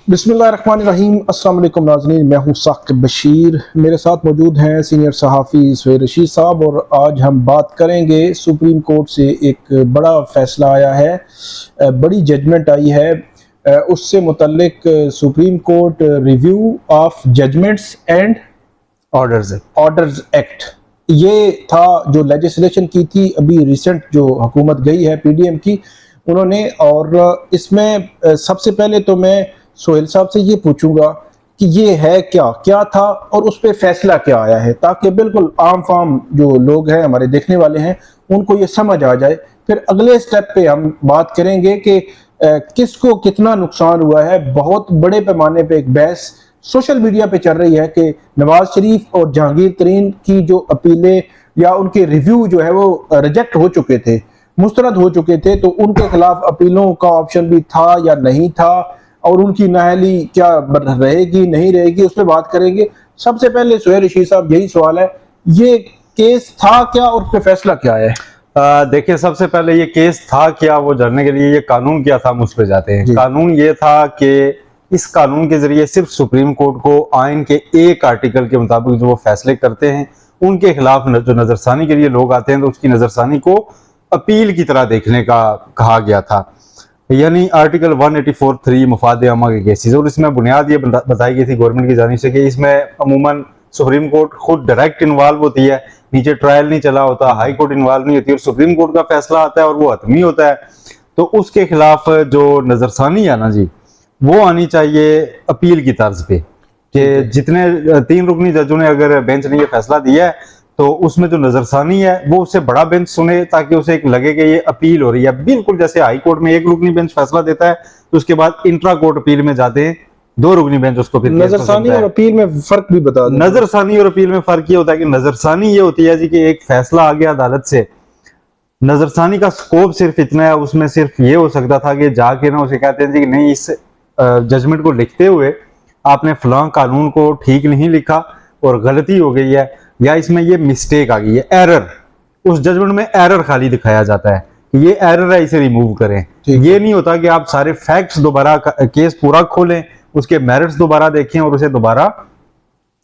बिस्मिल्लाहिर्रहमानिर्रहीम। अस्सलाम वालेकुम नाज़रीन, मैं हूँ साकिब बशीर। मेरे साथ मौजूद हैं सीनियर सहाफ़ी सुहेल रशीद साहब और आज हम बात करेंगे सुप्रीम कोर्ट से एक बड़ा फ़ैसला आया है, बड़ी जजमेंट आई है। उससे मुतल्लिक Supreme Court review of judgments and orders act, ये था जो लेजिस्लेशन की थी अभी रिसेंट जो हुकूमत गई है पीडीएम की उन्होंने। और इसमें सबसे पहले तो मैं सोहेल साहब से ये पूछूंगा कि ये है क्या क्या था और उस पर फैसला क्या आया है, ताकि बिल्कुल आम फाम जो लोग हैं हमारे देखने वाले हैं उनको ये समझ आ जाए। फिर अगले स्टेप पे हम बात करेंगे कि किसको कितना नुकसान हुआ है। बहुत बड़े पैमाने पे एक बहस सोशल मीडिया पे चल रही है कि नवाज शरीफ और जहांगीर तरीन की जो अपीलें या उनके रिव्यू जो है वो रिजेक्ट हो चुके थे, मुस्तरद हो चुके थे, तो उनके खिलाफ अपीलों का ऑप्शन भी था या नहीं था और उनकी नाअहली क्या रहेगी नहीं रहेगी, उस पर बात करेंगे। सबसे पहले सुहेल रशीद साहब, यही सवाल है, ये केस था क्या और उस पर फैसला क्या है? देखिए, सबसे पहले ये केस था क्या, वो जानने के लिए ये कानून क्या था, हम उस पर जाते हैं। कानून ये था कि इस कानून के जरिए सिर्फ सुप्रीम कोर्ट को आइन के एक आर्टिकल के मुताबिक जो वो फैसले करते हैं उनके खिलाफ जो नजरसानी के लिए लोग आते हैं तो उसकी नजरसानी को अपील की तरह देखने का कहा गया था, यानी आर्टिकल 184(3) मुफाद आमा के केसेस। और इसमें बुनियाद ये बताई गई थी गवर्नमेंट की जानिब से कि इसमें अमूमन सुप्रीम कोर्ट खुद डायरेक्ट इन्वॉल्व होती है, नीचे ट्रायल नहीं चला होता, हाई कोर्ट इन्वॉल्व नहीं होती और सुप्रीम कोर्ट का फैसला आता है और वो हतमी होता है। तो उसके खिलाफ जो नजरसानी है ना जी, वो आनी चाहिए अपील की तर्ज पे कि जितने 3 रुकनी जजों ने अगर बेंच ने ये फैसला दिया है तो उसमें जो नजरसानी है वो उससे बड़ा बेंच सुने, ताकि उसे एक लगे कि ये अपील हो रही है। बिल्कुल जैसे हाई कोर्ट में 1 रुकनी बेंच फैसला देता है तो उसके बाद इंट्रा कोर्ट अपील में जाते हैं 2 रुकनी बेंच उसको फिर नजरसानी और अपील में फर्क भी बता दें। नजरसानी और अपील में फर्क ये होता है कि नजरसानी ये होती है जी कि एक फैसला आ गया अदालत से, नजरसानी का स्कोप सिर्फ इतना है, उसमें सिर्फ ये हो सकता था कि जाके ना उसे कहते हैं जी कि नहीं, इस जजमेंट को लिखते हुए आपने फलां कानून को ठीक नहीं लिखा और गलती हो गई है या इसमें ये मिस्टेक आ गई है, एरर। उस जजमेंट में एरर खाली दिखाया जाता है कि ये एरर है, इसे रिमूव करें। ये नहीं होता कि आप सारे फैक्ट्स दोबारा केस पूरा खोलें, उसके मेरिट्स दोबारा देखें और उसे दोबारा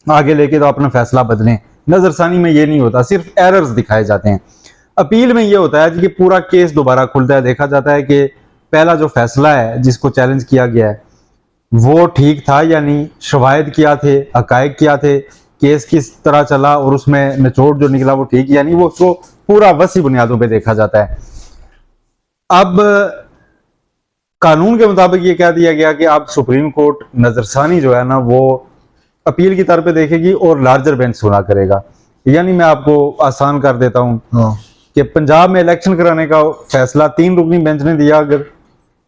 आगे लेके तो अपना फैसला बदलें। नजरसानी में ये नहीं होता, सिर्फ एरर्स दिखाए जाते हैं। अपील में ये होता है कि पूरा केस दोबारा खुलता है, देखा जाता है कि पहला जो फैसला है जिसको चैलेंज किया गया है वो ठीक था या नहीं, शवाहिद क्या थे, हकायक क्या थे, केस किस तरह चला और उसमें निचोड़ जो निकला वो ठीक या नहीं, वो उसको पूरा वसी बुनियादों पे देखा जाता है। अब कानून के मुताबिक ये कह दिया गया कि आप सुप्रीम कोर्ट नजरसानी जो है ना वो अपील की तरफ पे देखेगी और लार्जर बेंच सुना करेगा। यानी मैं आपको आसान कर देता हूं कि पंजाब में इलेक्शन कराने का फैसला 3 रुकनी बेंच ने दिया अगर,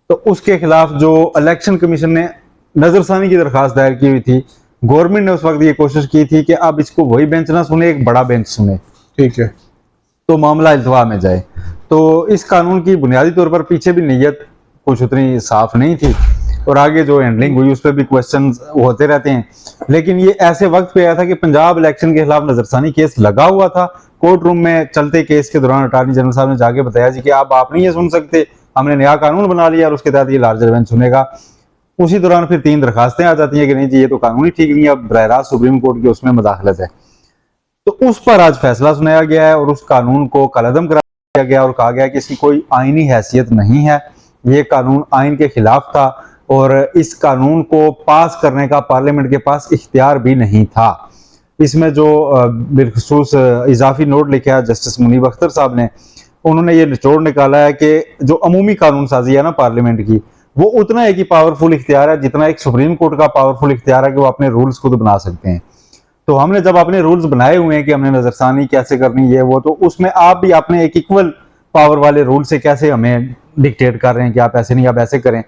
तो उसके खिलाफ जो इलेक्शन कमीशन ने नजरसानी की दरखास्त दायर की हुई थी, गवर्नमेंट ने उस वक्त ये कोशिश की थी कि अब इसको वही बेंच ना सुने, एक बड़ा बेंच सुने, ठीक है, तो मामला इल्तवा में जाए। तो इस कानून की बुनियादी तौर पर पीछे भी नीयत कुछ उतनी साफ नहीं थी और आगे जो हैंडलिंग हुई उस पर भी क्वेश्चन होते रहते हैं। लेकिन ये ऐसे वक्त पे आया था कि पंजाब इलेक्शन के खिलाफ नजरसानी केस लगा हुआ था, कोर्ट रूम में चलते केस के दौरान अटॉर्नी जनरल साहब ने जाके बताया जी कि आप नहीं ये सुन सकते, हमने नया कानून बना लिया और उसके तहत ये लार्जर बेंच सुनेगा। उसी दौरान फिर 3 दरखास्तें आ जाती हैं कि नहीं जी ये तो कानून ही ठीक नहीं है, अब बरह रास्त सुप्रीम कोर्ट की उसमें मुदाखलत है। तो उस पर आज फैसला सुनाया गया है और उस कानून को कलअदम करा दिया गया और कहा गया कि इसकी कोई आईनी हैसियत नहीं है, ये कानून आइन के खिलाफ था और इस कानून को पास करने का पार्लियामेंट के पास इख्तियार भी नहीं था। इसमें जो बिलखुसूस इजाफी नोट लिखा है जस्टिस मुनीब अख्तर साहब ने, उन्होंने ये निचोड़ निकाला है कि जो अमूमी कानून साजी है ना पार्लियामेंट की, वो उतना एक ही पावरफुल इख्तियार है जितना एक सुप्रीम कोर्ट का पावरफुल इख्तियार है कि वो अपने रूल्स खुद बना सकते हैं। तो हमने जब अपने रूल्स बनाए हुए हैं कि हमने नजरसानी कैसे करनी है वो, तो उसमें आप भी अपने एक इक्वल पावर वाले रूल से कैसे हमें डिक्टेट कर रहे हैं कि आप ऐसे नहीं आप ऐसे करें।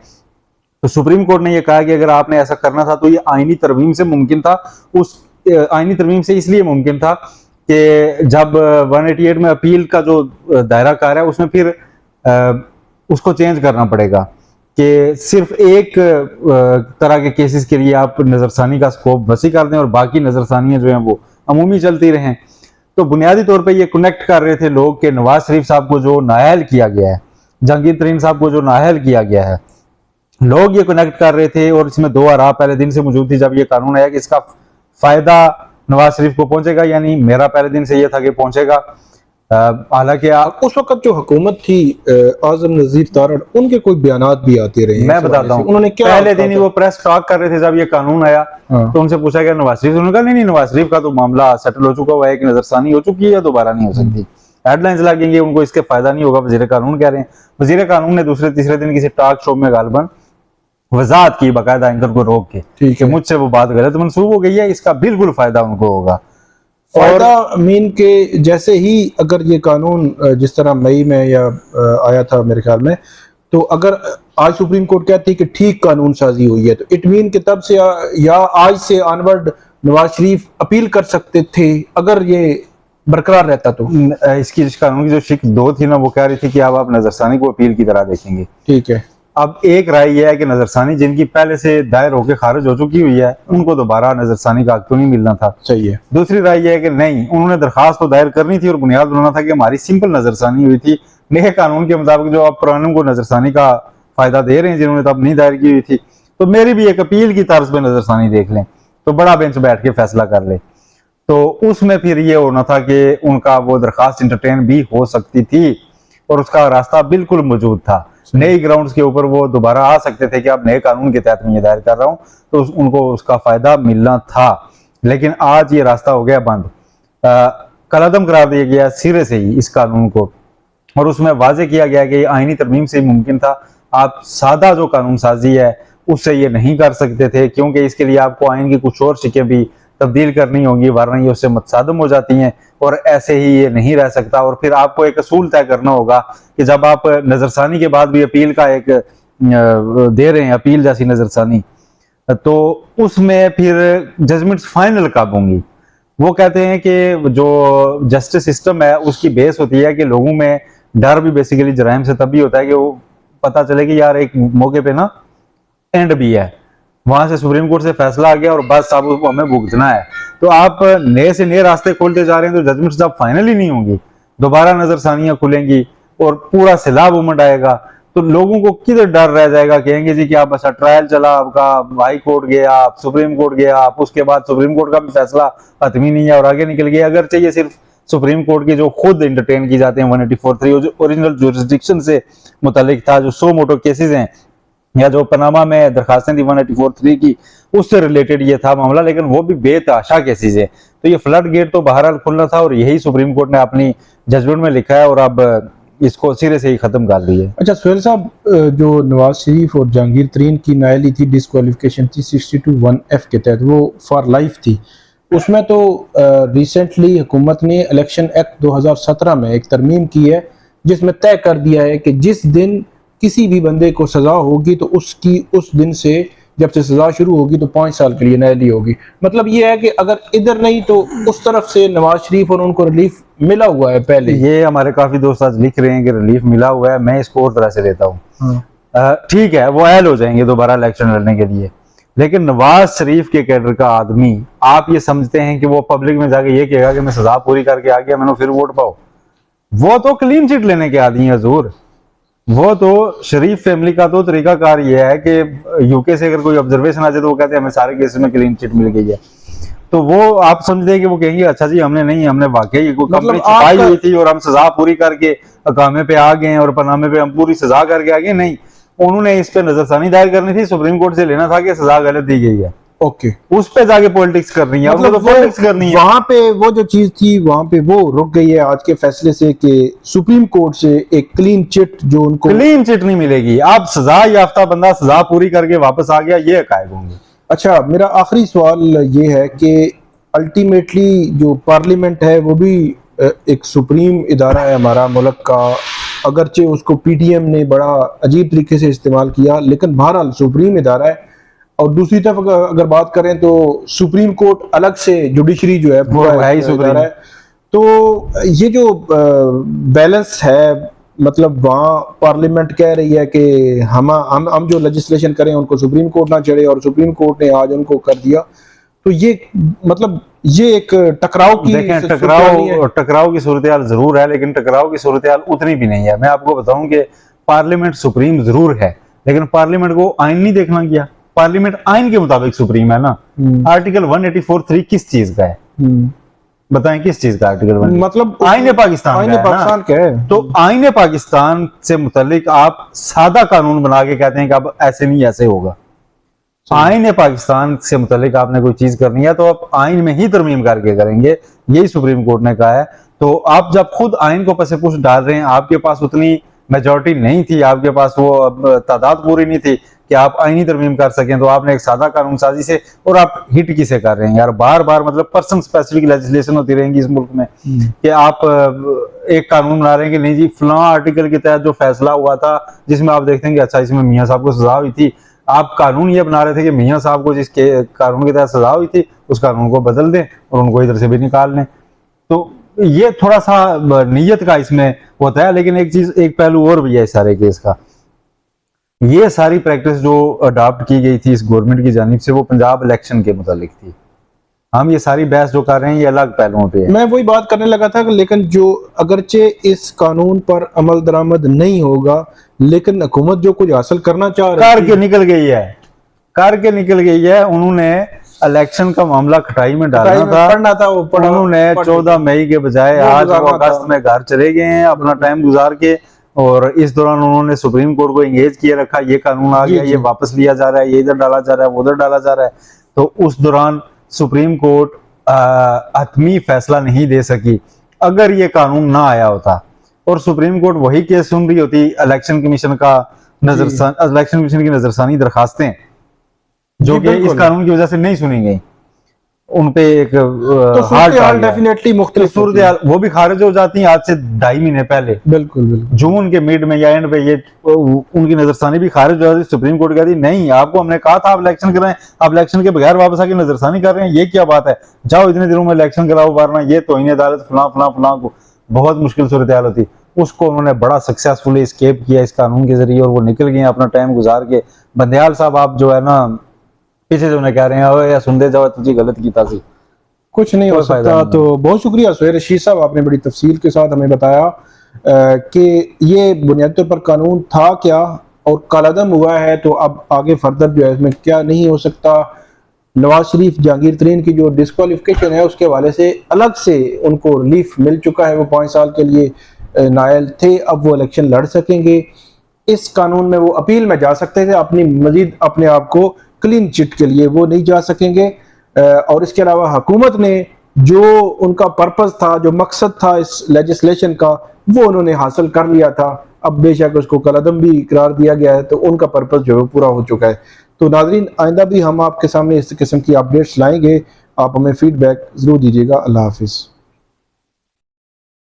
तो सुप्रीम कोर्ट ने यह कहा कि अगर आपने ऐसा करना था तो ये आईनी तरमीम से मुमकिन था। उस आईनी तरमीम से इसलिए मुमकिन था कि जब 188 में अपील का जो दायरा कार है उसमें फिर उसको चेंज करना पड़ेगा कि सिर्फ एक तरह के केसेस के लिए आप नजरसानी का स्कोप वसी कर दें और बाकी नजरसानियां जो हैं वो अमूमी चलती रहें। तो बुनियादी तौर पे ये कनेक्ट कर रहे थे लोग कि नवाज शरीफ साहब को जो नाअहल किया गया है, जहांगीर तरीन साहब को जो नाअहल किया गया है, लोग ये कनेक्ट कर रहे थे और इसमें दो आरा पहले दिन से मौजूद थी जब ये कानून आया कि इसका फायदा नवाज शरीफ को पहुंचेगा, यानी मेरा पहले दिन से ये था कि पहुंचेगा। हालांकि उस वक्त जो हुकूमत थी आजम नजीर तारड़, उनके कोई बयानात भी आते रहे हैं। मैं बताता हूँ, उन्होंने क्या पहले दिन ही वो प्रेस टॉक कर रहे थे जब ये कानून आया। तो उनसे पूछा गया नवाज शरीफ, उन्होंने कहा नहीं नवाज शरीफ का तो मामला सेटल हो चुका हुआ है, एक नजरसानी हो चुकी है या दोबारा नहीं हो सकती, हेडलाइंस लगेंगे, उनको इसके फायदा नहीं होगा। वजीर कानून कह रहे हैं। वजीर कानून ने दूसरे तीसरे दिन किसी टॉक शो में गालबन वजाहत की बाकायदा एंकर को रोक के, ठीक है मुझसे वो बात गलत मंसूब हो गई है, इसका बिल्कुल फायदा उनको होगा। फायदा मीन के जैसे ही अगर ये कानून जिस तरह मई में या आया था मेरे ख्याल में, तो अगर आज सुप्रीम कोर्ट कहती है कि ठीक कानून साजी हुई है, तो इट मीन कि तब से या आज से ऑनवर्ड नवाज शरीफ अपील कर सकते थे अगर ये बरकरार रहता तो। इसकी कानून की जो शिक दो थी ना, वो कह रही थी कि अब आप नजरसानी को अपील की तरह देखेंगे। ठीक है, अब एक राय यह है कि नजरसानी जिनकी पहले से दायर होकर खारिज हो चुकी हुई है, उनको दोबारा नजरसानी का हक क्यों नहीं मिलना था। सही है। दूसरी राय यह है कि नहीं, उन्होंने दरखास्त तो दायर करनी थी और बुनियाद बनाना था कि हमारी सिंपल नजरसानी हुई थी, नए कानून के मुताबिक जो आप पुरानों को नजरसानी का फायदा दे रहे हैं जिन्होंने तब नहीं दायर की हुई थी, तो मेरी भी एक अपील की तर्ज पे नजरसानी देख लें, तो बड़ा बेंच बैठ के फैसला कर ले। तो उसमें फिर ये होना था कि उनका वो दरखास्त इंटरटेन भी हो सकती थी और उसका रास्ता बिल्कुल मौजूद था। नई ग्राउंड्स के ऊपर वो दोबारा आ सकते थे कि अब नए कानून के तहत मैं ये दायर कर रहा हूँ, तो उनको उसका फायदा मिलना था। लेकिन आज ये रास्ता हो गया बंद, कलअदम करार दिया गया सिरे से ही इस कानून को, और उसमें वाजे किया गया कि आईनी तरमीम से मुमकिन था, आप सादा जो कानून साजी है उससे ये नहीं कर सकते थे, क्योंकि इसके लिए आपको आइन की कुछ और शिकें भी तब्दील करनी होंगी, वरना ये उससे मुतसादम हो जाती हैं और ऐसे ही ये नहीं रह सकता। और फिर आपको एक असूल तय करना होगा कि जब आप नजरसानी के बाद भी अपील का एक दे रहे हैं, अपील जैसी नजरसानी, तो उसमें फिर जजमेंट्स फाइनल कब होंगी। वो कहते हैं कि जो जस्टिस सिस्टम है उसकी बेस होती है कि लोगों में डर भी बेसिकली जराइम से तभी होता है कि वो पता चले कि यार एक मौके पे ना एंड भी है, वहां से सुप्रीम कोर्ट से फैसला आ गया और बस अब हमें भुगतना है। तो आप नए से नए रास्ते खोलते जा रहे हैं, तो जजमेंट्स जब फाइनल ही नहीं होंगी, दोबारा नजरसानियां खुलेंगी और पूरा सैलाब उमड़ आएगा, तो लोगों को किधर डर रह जाएगा। कहेंगे जी कि आप अच्छा ट्रायल चला आपका, हाई कोर्ट गया आप, सुप्रीम कोर्ट गया आप, उसके बाद सुप्रीम कोर्ट का भी फैसला हतमी नहीं है और आगे निकल गया। अगर चाहिए सिर्फ सुप्रीम कोर्ट की जो खुद इंटरटेन की जाते हैं 184(3) जो ओरिजिनल जुरिस्डिक्शन से मुतालिक था, जो 100 मोटो केसेस हैं या जो पनामा में दरखास्तें थी 184(3) की, उससे रिलेटेड ये था मामला, लेकिन वो भी बेतहाशा केसेस है। तो ये फ्लड गेट तो बहरहाल खुलना था और यही सुप्रीम कोर्ट ने अपनी जजमेंट में लिखा है और अब इसको सिरे से ही खत्म कर दी है। अच्छा सुहेल साहब, जो नवाज शरीफ और जहांगीर तरीन की नायली थी, डिस्क्वालिफिकेशन थी 62(1)(f) के तहत, वो फॉर लाइफ थी। उसमें तो रिसेंटली हुकूमत ने इलेक्शन एक्ट 2017 में एक तरमीम की है जिसमें तय कर दिया है कि जिस दिन किसी भी बंदे को सजा होगी तो उसकी उस दिन से जब से सजा शुरू होगी तो 5 साल के लिए नायली होगी। मतलब ये है कि अगर इधर नहीं तो उस तरफ से नवाज शरीफ और उनको रिलीफ मिला हुआ है पहले। ये हमारे काफी दोस्त आज लिख रहे हैं कि रिलीफ मिला हुआ है, मैं इसको और तरह से लेता हूँ। ठीक है, वो अहल हो जाएंगे दोबारा इलेक्शन लड़ने के लिए, लेकिन नवाज शरीफ के कैडर का आदमी, आप ये समझते हैं कि वो पब्लिक में जाके ये कहेगा कि मैं सजा पूरी करके आ गया, मैंने फिर वोट पाओ? वो तो क्लीन चिट लेने के आदमी है हजूर। वो तो शरीफ फैमिली का तो तरीकाकार ये है कि यूके से अगर कोई ऑब्जर्वेशन आ जाए तो वो कहते हैं हमें सारे केसेस में क्लीन चिट मिल गई है। तो वो आप समझते हैं कि वो कहेंगे अच्छा जी हमने नहीं, हमने वाकई कंपनी छुपाई हुई थी और हम सजा पूरी करके अकामे पे आ गए और पनामे पे हम पूरी सजा करके आ गए? नहीं, उन्होंने इस पे नजरसानी दायर करनी थी, सुप्रीम कोर्ट से लेना था कि सजा गलत दी गई है, ओके, उस पे जाके पॉलिटिक्स करनी है, मतलब तो पॉलिटिक्स करनी है। वहां पे वो जो चीज थी वहां पे वो रुक गई है आज के फैसले से कि सुप्रीम कोर्ट से एक क्लीन चिट जो उनको क्लीन चिट नहीं मिलेगी। आप सजा याफ्ता बंदा सजा पूरी करके वापस आ गया, ये हकायक होंगे। अच्छा, मेरा आखिरी सवाल ये है कि अल्टीमेटली जो पार्लियामेंट है वो भी एक सुप्रीम इदारा है हमारा मुल्क का, अगरचे उसको पीटीएम ने बड़ा अजीब तरीके से इस्तेमाल किया, लेकिन बहरहाल सुप्रीम इदारा है। और दूसरी तरफ अगर बात करें तो सुप्रीम कोर्ट अलग से जुडिशरी जो है पूरा है सुप्रीम है। तो ये जो बैलेंस है, मतलब वहाँ पार्लियामेंट कह रही है कि हम जो लेजिस्लेशन करें उनको सुप्रीम कोर्ट ना चढ़े और सुप्रीम कोर्ट ने आज उनको कर दिया, तो ये मतलब ये एक टकराव की टकराव की सूरत हाल जरूर है, लेकिन टकराव की सूरत हाल उतनी भी नहीं है। मैं आपको बताऊं कि पार्लियामेंट सुप्रीम जरूर है, लेकिन पार्लियामेंट को आइन नहीं देखना गया। पार्लियामेंट आइन के मुताबिक सुप्रीम है ना। आर्टिकल 184(3) किस चीज का है बताएं, किस चीज का आर्टिकल 1? मतलब आईने पाकिस्तान आईने पाकिस्तान का है। तो आईने पाकिस्तान से मुतालिक आप सादा कानून बना के कहते हैं कि अब ऐसे नहीं ऐसे होगा। आईने पाकिस्तान से मुतालिक आपने कोई चीज करनी है तो आप आइन में ही तरमीम करके करेंगे, यही सुप्रीम कोर्ट ने कहा है। तो आप जब खुद आइन को पसे पुश डाल रहे हैं, आपके पास उतनी मेजॉरिटी नहीं थी, आपके पास वो तादाद पूरी नहीं थी कि आप आईनी तरमीम कर सकें, तो आपने एक सादा कानून साजी से, और आप हिट किसे कर रहे हैं यार, बार बार मतलब पर्सन स्पेसिफिक लेजिस्लेशन होती रहेंगी इस मुल्क में कि आप एक कानून बना रहे हैं कि नहीं जी फलां आर्टिकल के तहत जो फैसला हुआ था जिसमें आप देखते हैं कि अच्छा इसमें मियां साहब को सजा हुई थी, आप कानून ये बना रहे थे कि मियां साहब को जिस कानून के तहत सजा हुई थी उस कानून को बदल दें और उनको इधर से भी निकाल लें। तो ये थोड़ा सा नीयत का इसमें होता है। लेकिन एक चीज, एक पहलू और भी है इस सारे केस का, ये सारी प्रैक्टिस जो अडॉप्ट की गई थी इस गवर्नमेंट की जानिब से वो पंजाब इलेक्शन के मुतालिक थी। हम ये सारी बहस जो कर रहे हैं ये अलग पहलुओं पे है। मैं वही बात करने लगा था कि लेकिन जो अगरचे इस कानून पर अमल दरामद नहीं होगा, लेकिन हुकूमत जो कुछ हासिल करना चाह रही करके निकल गई है, उन्होंने इलेक्शन का मामला खटाई में डालना था, पढ़ना था, वो उन्होंने 14 मई के बजाय आज वो अगस्त में घर चले गए हैं अपना टाइम गुजार के, और इस दौरान उन्होंने सुप्रीम कोर्ट को एंगेज किए रखा, ये कानून आ गया, ये वापस लिया जा रहा है, ये इधर डाला जा रहा है, वो उधर डाला जा रहा है। तो उस दौरान सुप्रीम कोर्ट हतमी फैसला नहीं दे सकी। अगर ये कानून ना आया होता और सुप्रीम कोर्ट वही केस सुन रही होती, इलेक्शन कमीशन की नजरसानी दरखास्तें जो कि इस कानून की वजह से नहीं सुनी गई, उन पे एक हाल डेफिनेटली मुख्तलिफ सूरत, वो भी खारिज हो जाती है आज से 2.5 महीने पहले। बिल्कुल बिल्कुल जून के मिड में या एंड पे ये उनकी नजरसानी भी खारिज हो जाती। सुप्रीम कोर्ट कहती नहीं, आपको हमने कहा था आप इलेक्शन कराएं, आप इलेक्शन के बगैर वापस आके नजरसानी कर रहे हैं, ये क्या बात है, जाओ इतने दिनों में इलेक्शन कराओ, वरना ये तौहीन अदालत फलां फलां फलां को बहुत मुश्किल सूरत हाल होती। उसको उन्होंने बड़ा सक्सेसफुली एस्केप किया इस कानून के जरिए और वो निकल गए अपना टाइम गुजार के। बंदयाल साहब आप जो है ना पीछे जो कह रहे हैं या सुनते जाओ तुझे गलत किया सी, कुछ नहीं हो सकता। तो बहुत शुक्रिया सुहेल रशीद साहब, आपने बड़ी तफसील के साथ हमें बताया कि ये बुनियादी तौर पर कानून था क्या और कालादम हुआ है, तो अब आगे फर्दर जो है इसमें क्या नहीं हो सकता। नवाज शरीफ जहांगीर तरीन की जो डिस्क्वालिफिकेशन है उसके हवाले से अलग से उनको रिलीफ मिल चुका है, वो 5 साल के लिए नायल थे, अब वो इलेक्शन लड़ सकेंगे। इस कानून में वो अपील में जा सकते थे, अपनी मजीद अपने आप को क्लीन चिट के लिए वो नहीं जा सकेंगे। और इसके अलावा हुकूमत ने जो उनका पर्पस था, जो मकसद था इस लेजिस्लेशन का, वो उन्होंने हासिल कर लिया था। अब बेशक उसको कलअदम भी करार दिया गया है, तो उनका पर्पस जो है पूरा हो चुका है। तो नाज़रीन, आइंदा भी हम आपके सामने इस किस्म की अपडेट्स लाएंगे, आप हमें फीडबैक ज़रूर दीजिएगा। अल्लाह हाफिज़।